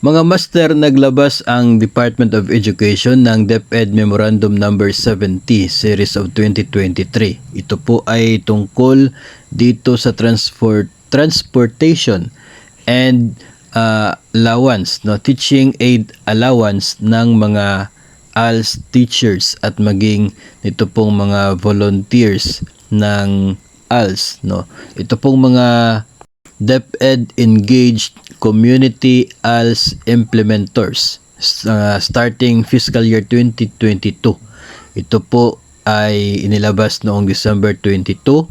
Mga master, naglabas ang Department of Education ng DepEd Memorandum Number 70 Series of 2023. Ito po ay tungkol dito sa transportation and allowance, no, teaching aid allowance ng mga ALS teachers at maging ito pong mga volunteers ng ALS, no. Ito pong mga DepEd engaged community ALS implementors starting fiscal year 2022. Ito po ay inilabas noong December 22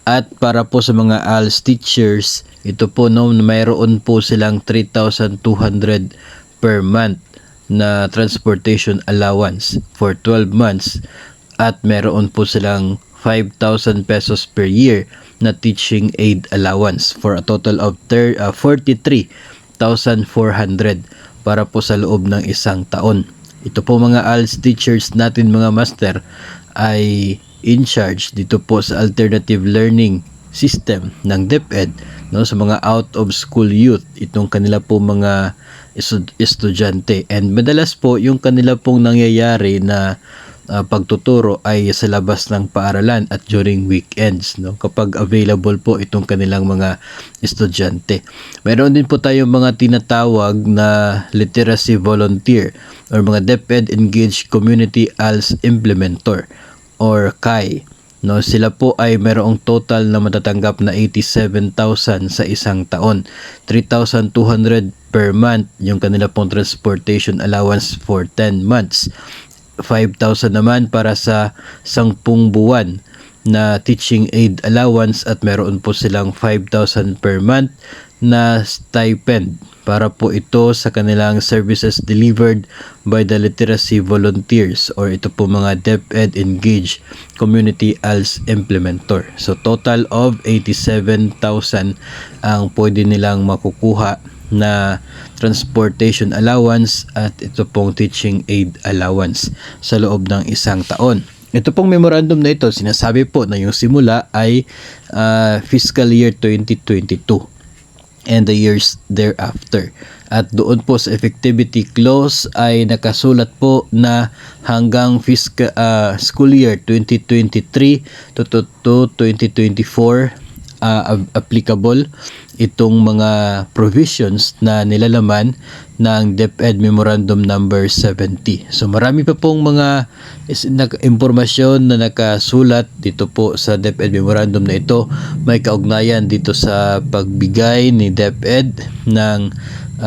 at para po sa mga ALS teachers, ito po mayroon po silang 3,200 per month na transportation allowance for 12 months at meron po silang 5,000 pesos per year na teaching aid allowance for a total of 43,400 para po sa loob ng isang taon. Ito po mga ALS teachers natin mga master ay in charge dito po sa alternative learning system ng DepEd, no, sa mga out of school youth, itong kanila po mga estudyante, and madalas po yung kanila pong nangyayari na pagtuturo ay sa labas ng paaralan at during weekends, no, kapag available po itong kanilang mga estudyante. Meron din po tayong mga tinatawag na literacy volunteer or mga DepEd engaged community ALS implementor or KAI, no. Sila po ay mayroong total na matatanggap na 87,000 sa isang taon. 3,200 per month yung kanila pong transportation allowance for 10 months. 5,000 naman para sa 10 buwan na teaching aid allowance at meron po silang 5,000 per month na stipend para po ito sa kanilang services delivered by the literacy volunteers or ito po mga DepEd engaged community ALS implementor. So total of 87,000 ang pwede nilang makukuha na transportation allowance at ito pong teaching aid allowance sa loob ng isang taon. Ito pong memorandum na ito, sinasabi po na yung simula ay fiscal year 2022 and the years thereafter. At doon po sa effectivity clause ay nakasulat po na hanggang school year 2023 to 2024 applicable itong mga provisions na nilalaman ng DepEd Memorandum Number 70. So marami pa pong mga impormasyon na nakasulat dito po sa DepEd Memorandum na ito. May kaugnayan dito sa pagbigay ni DepEd ng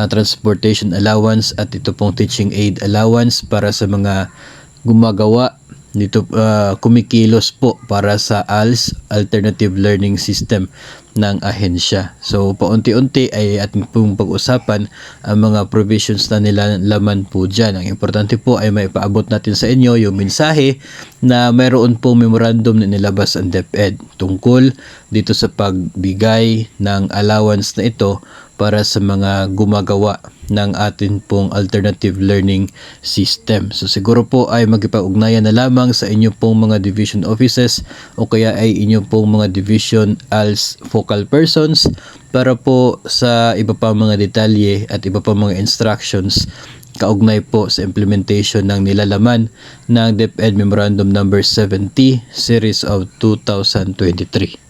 transportation allowance at ito pong teaching aid allowance para sa mga gumagawa dito, kumikilos po para sa ALS Alternative Learning System ng ahensya. So paunti-unti ay ating pong pag-usapan ang mga provisions na nilalaman po dyan. Ang importante po ay maipaabot natin sa inyo yung mensahe na mayroon pong memorandum na nilabas ang DepEd tungkol dito sa pagbigay ng allowance na ito para sa mga gumagawa ng atin pong alternative learning system. So siguro po ay magkipag-ugnayan na lamang sa inyo pong mga division offices o kaya ay inyo pong mga division ALS focal persons para po sa iba pa mga detalye at iba pa mga instructions kaugnay po sa implementation ng nilalaman ng DepEd Memorandum Number 70 Series of 2023.